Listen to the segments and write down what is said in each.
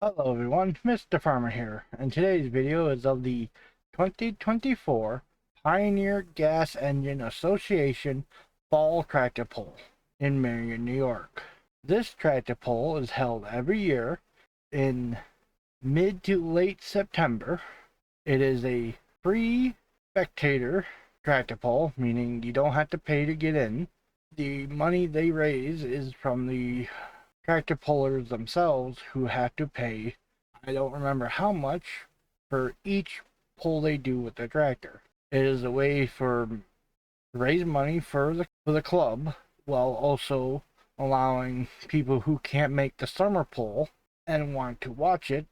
Hello everyone, Mr. Farmer here, and today's video is of the 2024 Pioneer Gas Engine Association Fall Tractor Pull in Marion, New York. This tractor pull is held every year in mid to late September. It is a free spectator tractor pull, meaning you don't have to pay to get in. The money they raise is from the tractor pullers themselves, who have to pay, I don't remember how much, for each pull they do with the tractor. It is a way to raise money for the club, while also allowing people who can't make the summer pull and want to watch it,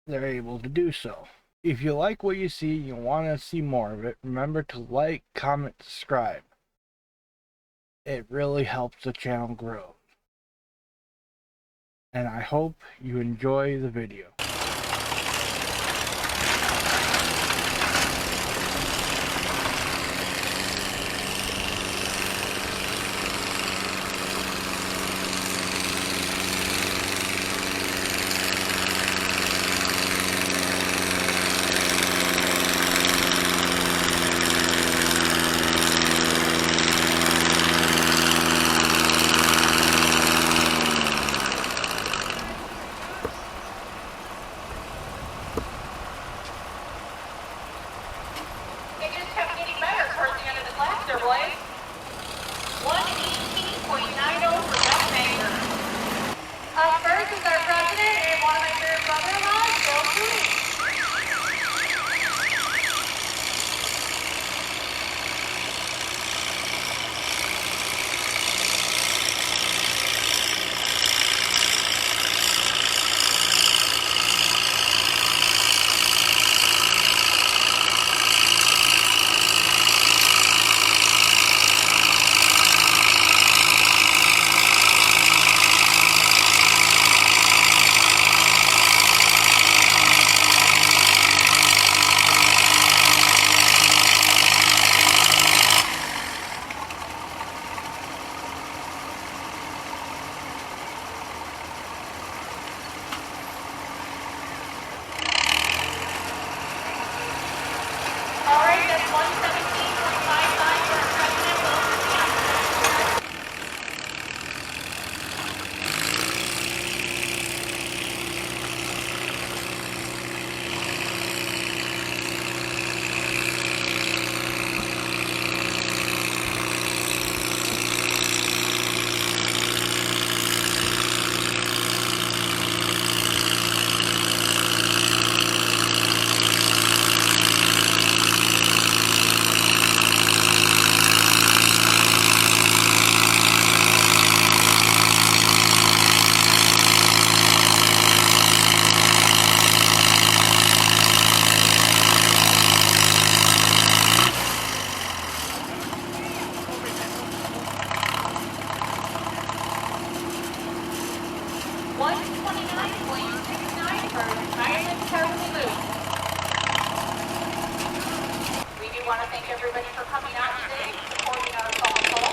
they're able to do so. If you like what you see and you want to see more of it, remember to like, comment, subscribe. It really helps the channel grow. And I hope you enjoy the video. First is our president and one of my favorite brother-in-laws, Bill Cooley. Want to thank everybody for coming out today, supporting our fall pull.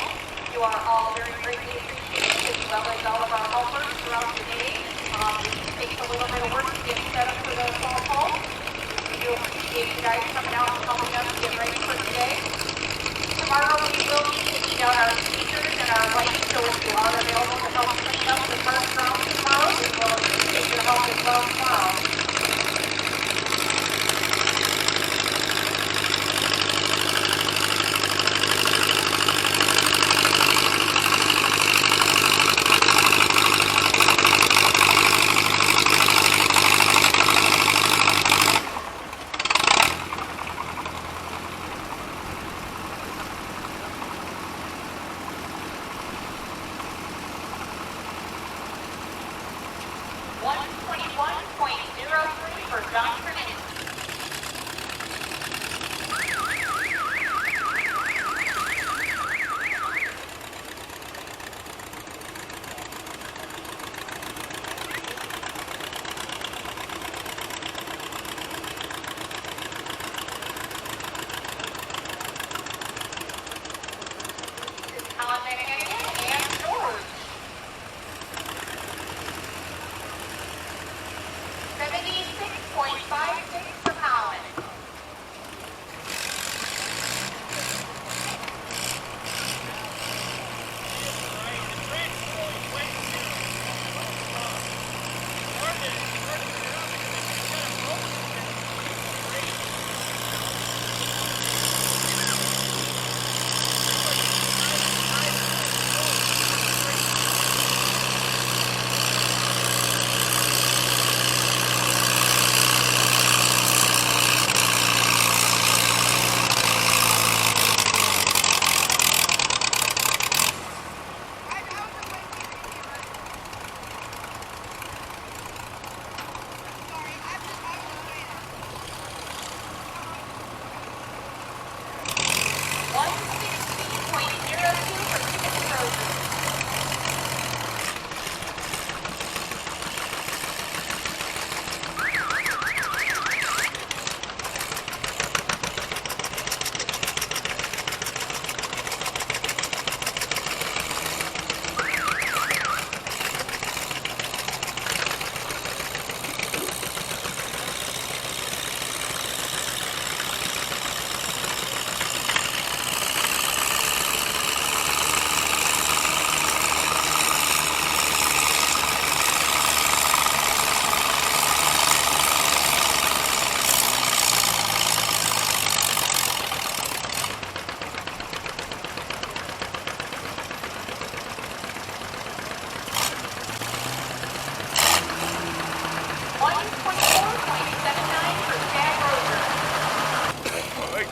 You are all very greatly appreciated, as well as all of our helpers throughout the day. It takes a little bit of work to get set up for the fall pull. We do appreciate you guys coming out and helping us get ready for today. Tomorrow we will be taking out our speakers and our lights, so if you are available to help clean up the first round tomorrow, we will appreciate your help as well tomorrow. For John Trinity.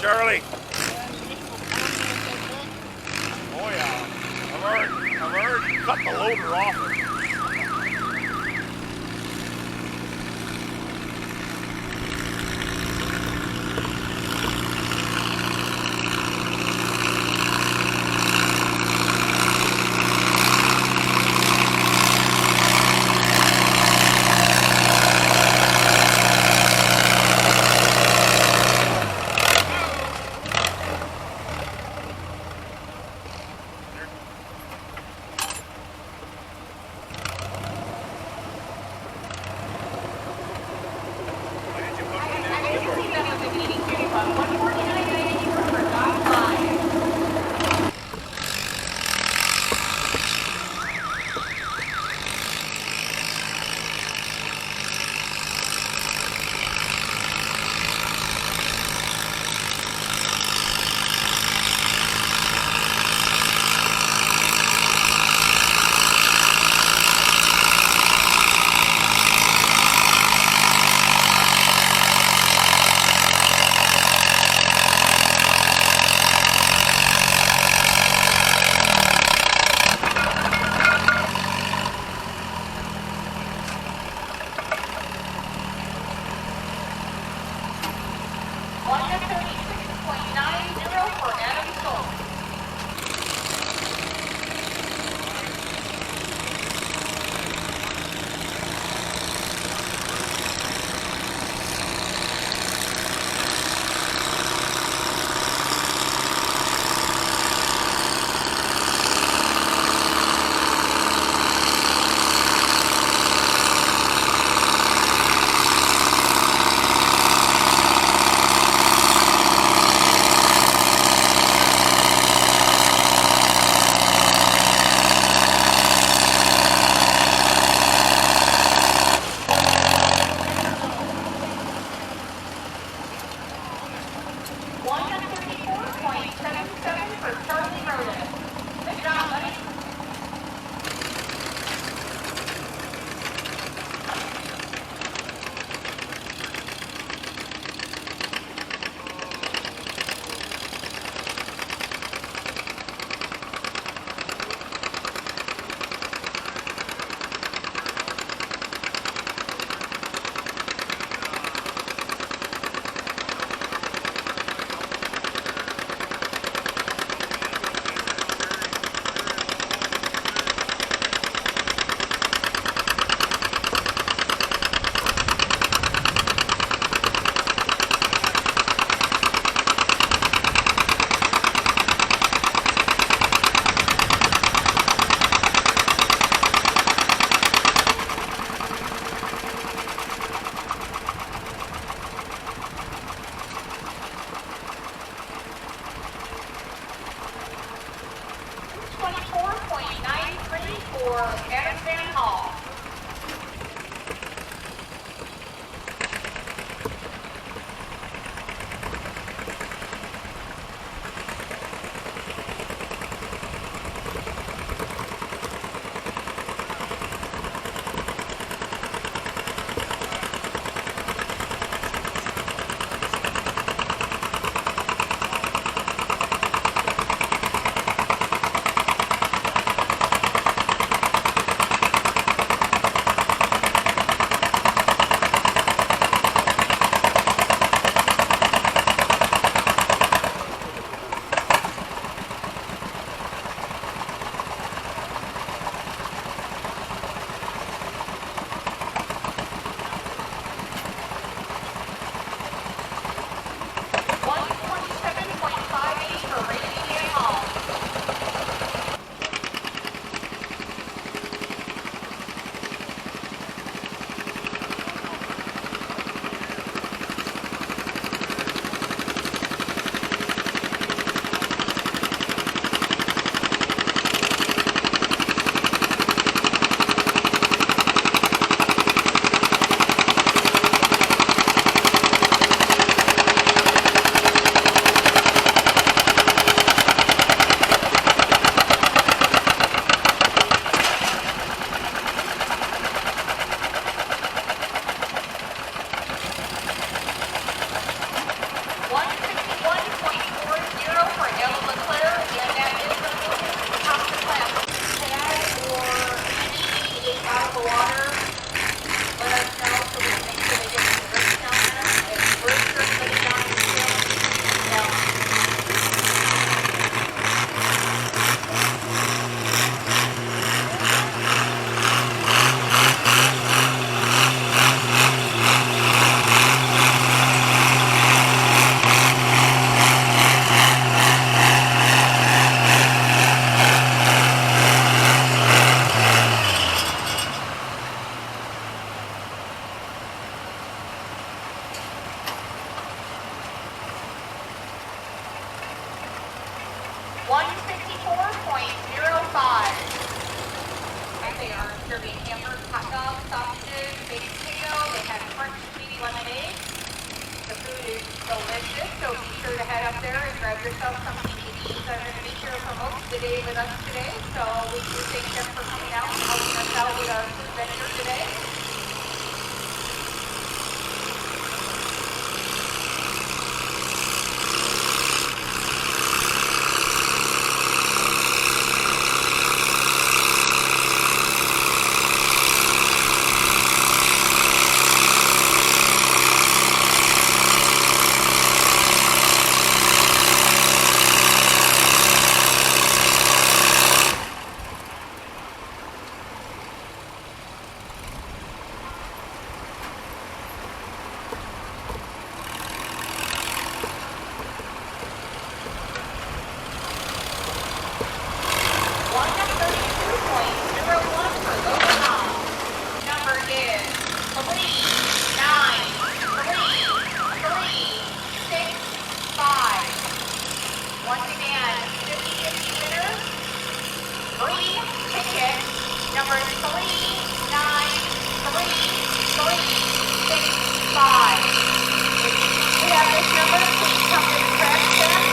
Charlie. Oh yeah. I've already cut the loader off it. 154.05. And they are serving hamburgers, hot dogs, sausages, baked potato. They have French sweet lemonade. The food is delicious, so be sure to head up there and grab yourself something to eat. They're going to be here for most of the day with us today, so we do thank them for coming out and helping us out with our food vendor today. Number 39365. If you have this number, please come to the crash stand.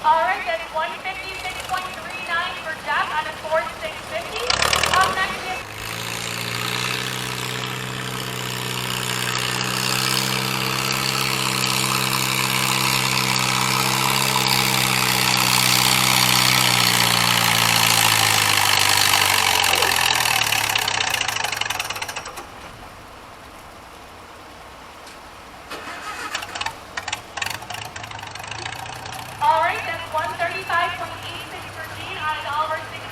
Alright, that's 156.39 for Jeff on a Ford 650. Up next is Alright, that's 135.86 for Gene on an Oliver 66.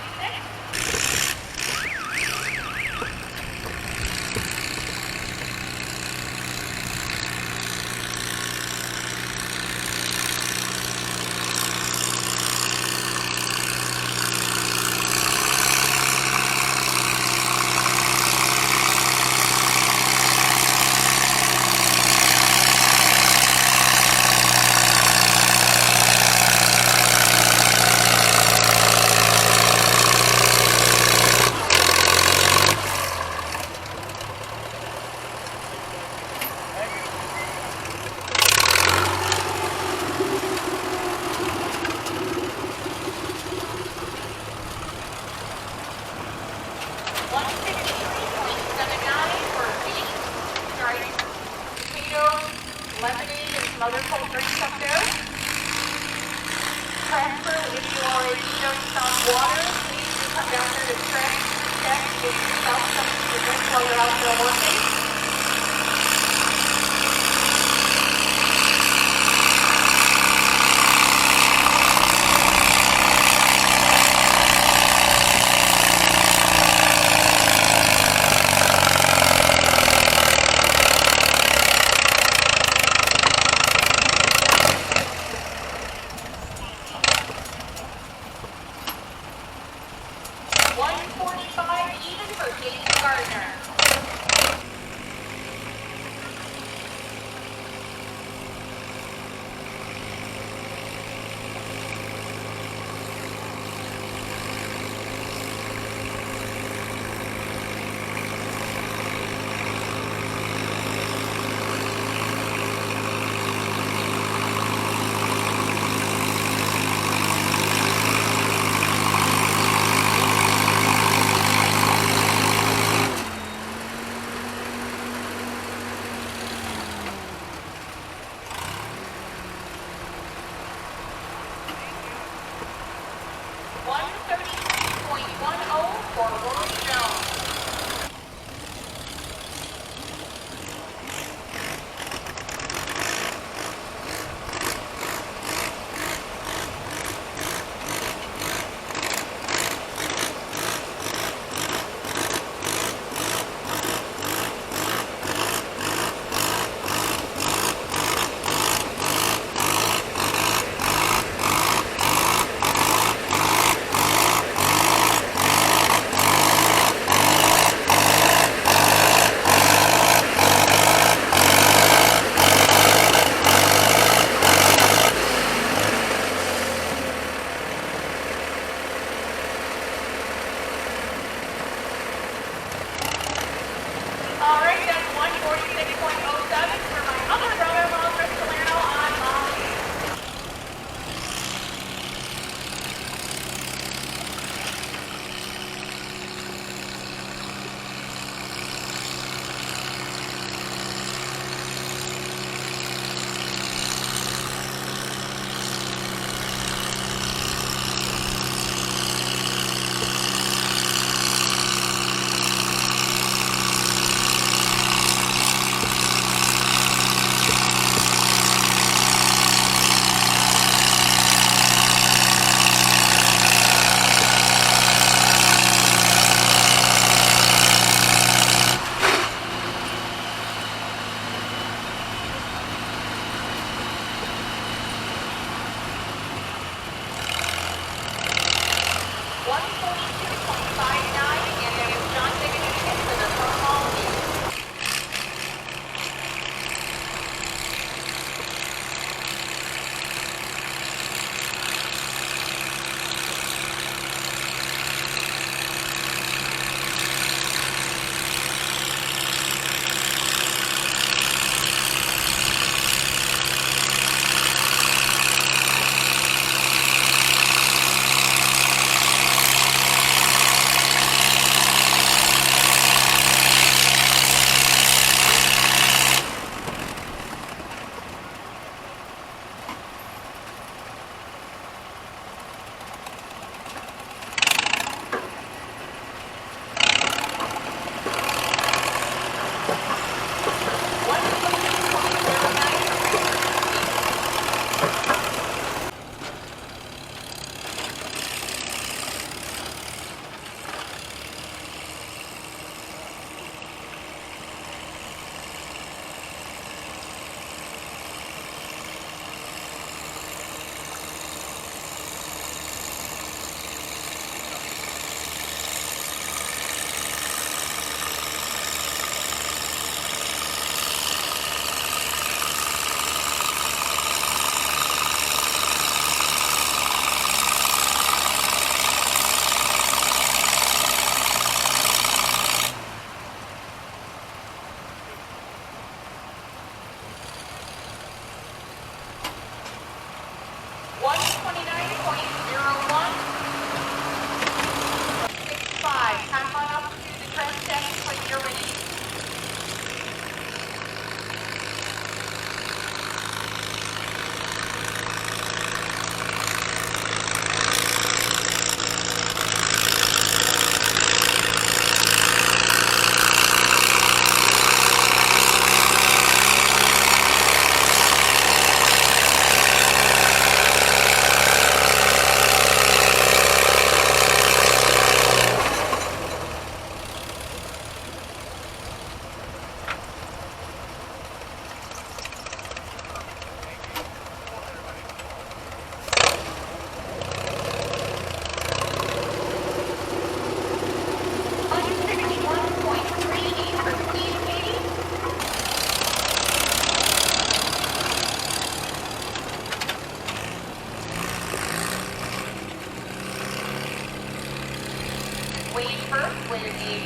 Lemonade and some other cold drinks up there. if you are in need of some water, please do come down to the track deck to get yourself something to drink while you're out there working. $145 even for Katie Gardner.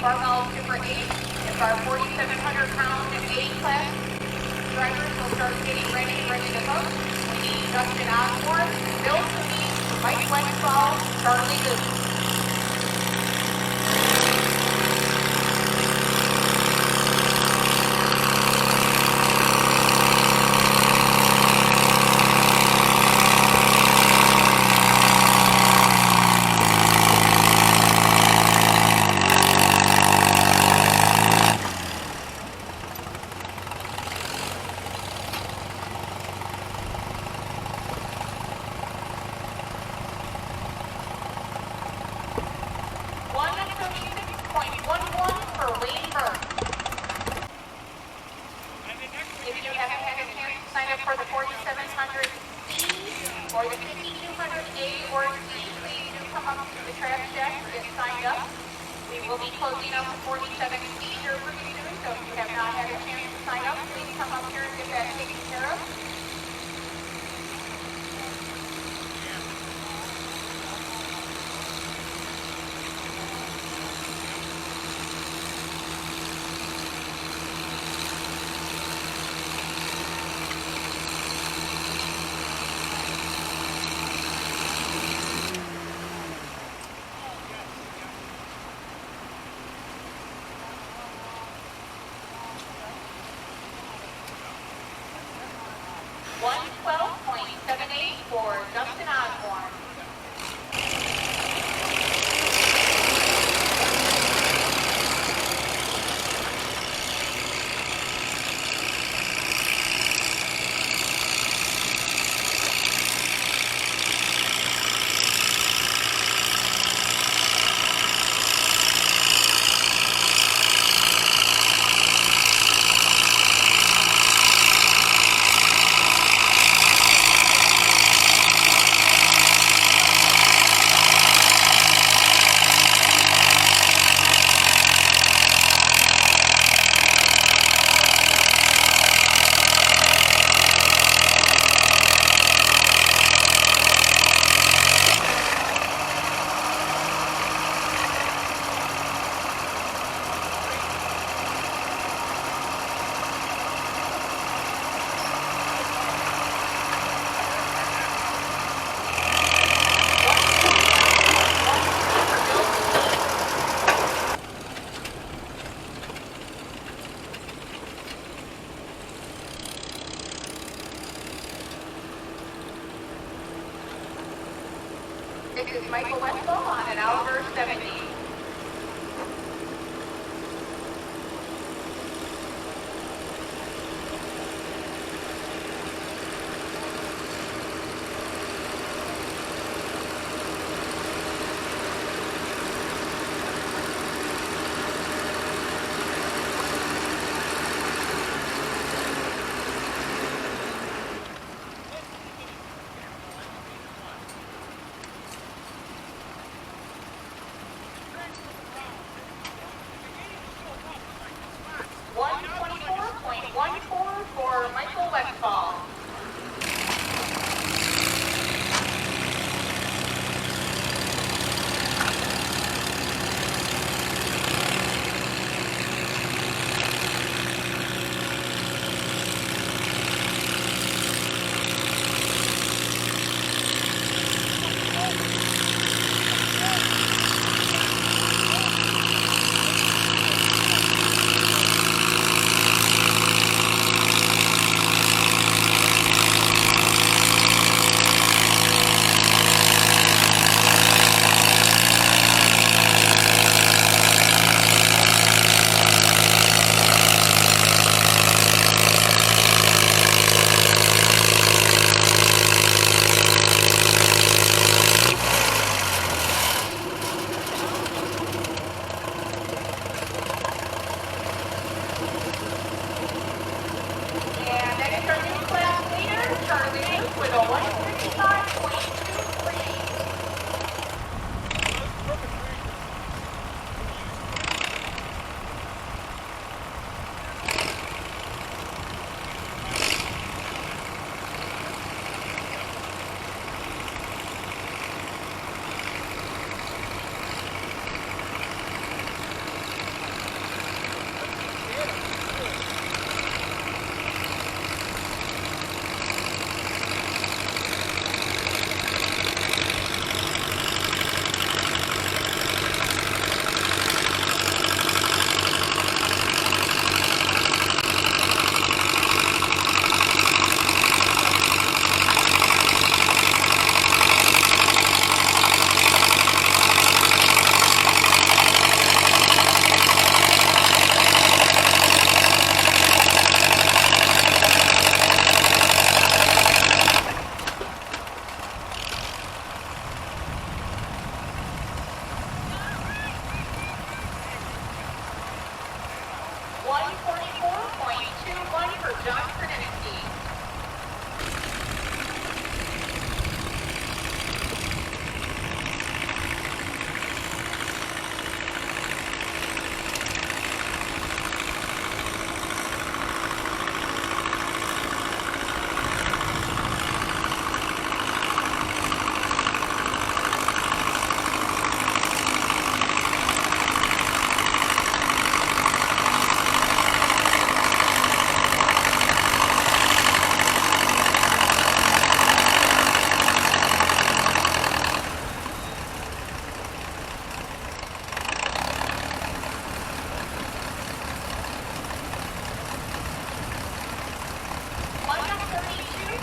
barbell super 8. If our 4,700-pound A-class drivers will start getting ready to hook, we need Justin Osborne, Bill Cooney, Mike Westfall, Charlie Luke. For the 4700C or the 5200A or C, please do come up to the trash deck to get signed up. We will be closing out the 47C here pretty soon, so if you have not had a chance to sign up, please come up here and get that taken care of. .78 for Justin Osborne. This is Michael Westfall on an Oliver 70.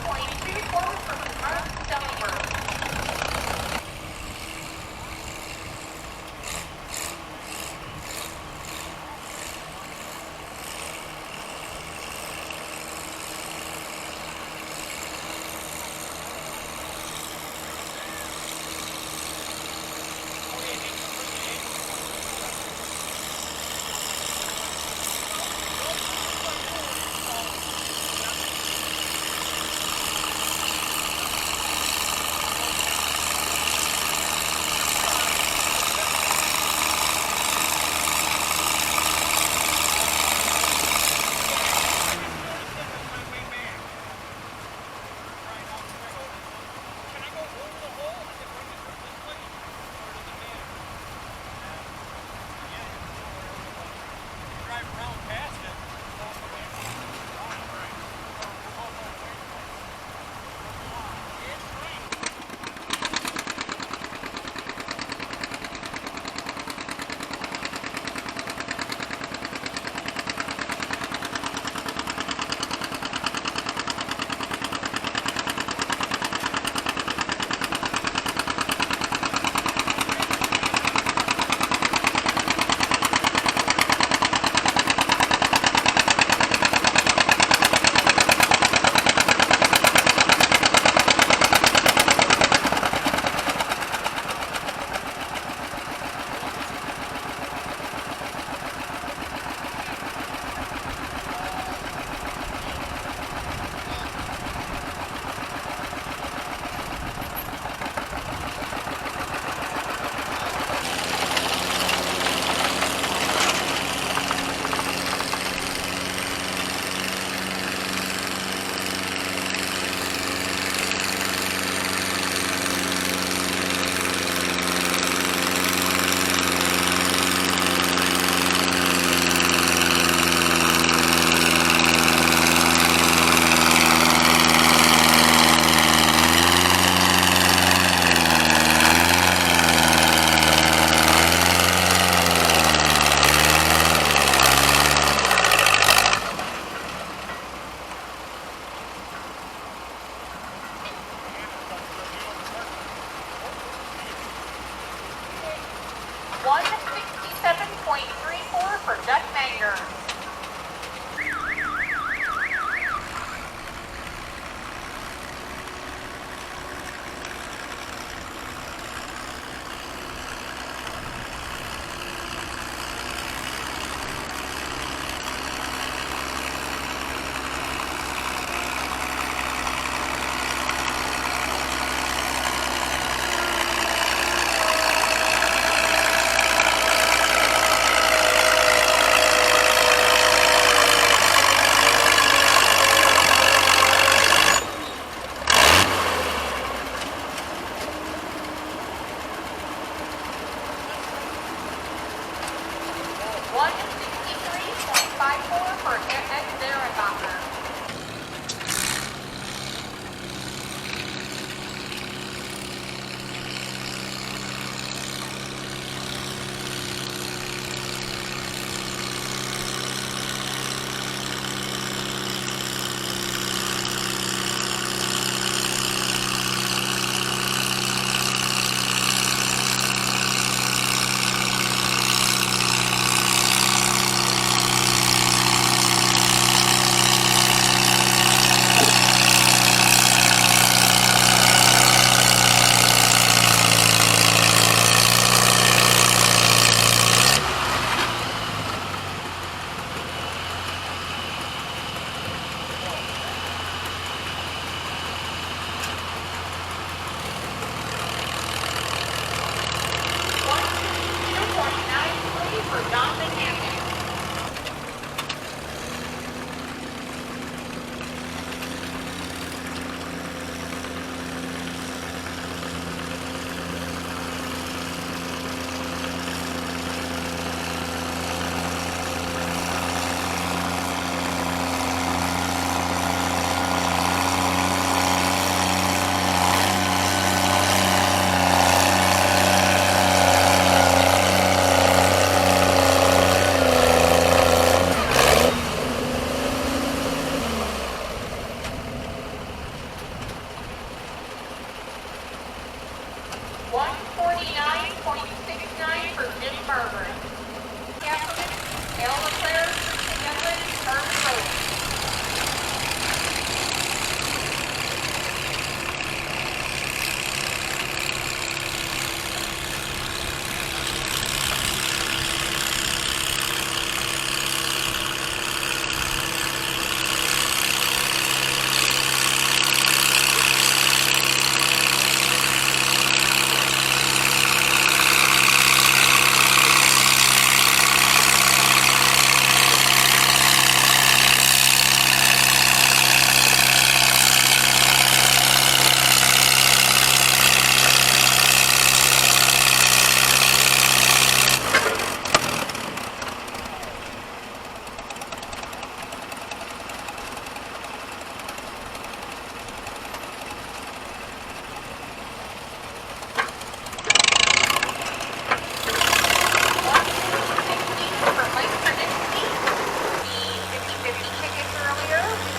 point, pre-recorded for Mark Dumminger.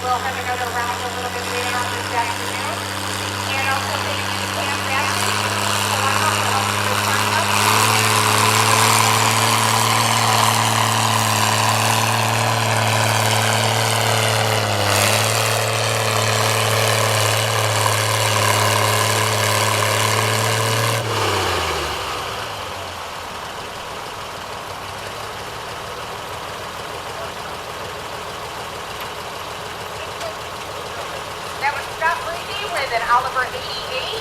We'll have another round a little bit later on this afternoon. And also thank you to Pam Bassey, Solano, for helping with sign up. That was Scott Brady with an Oliver 88.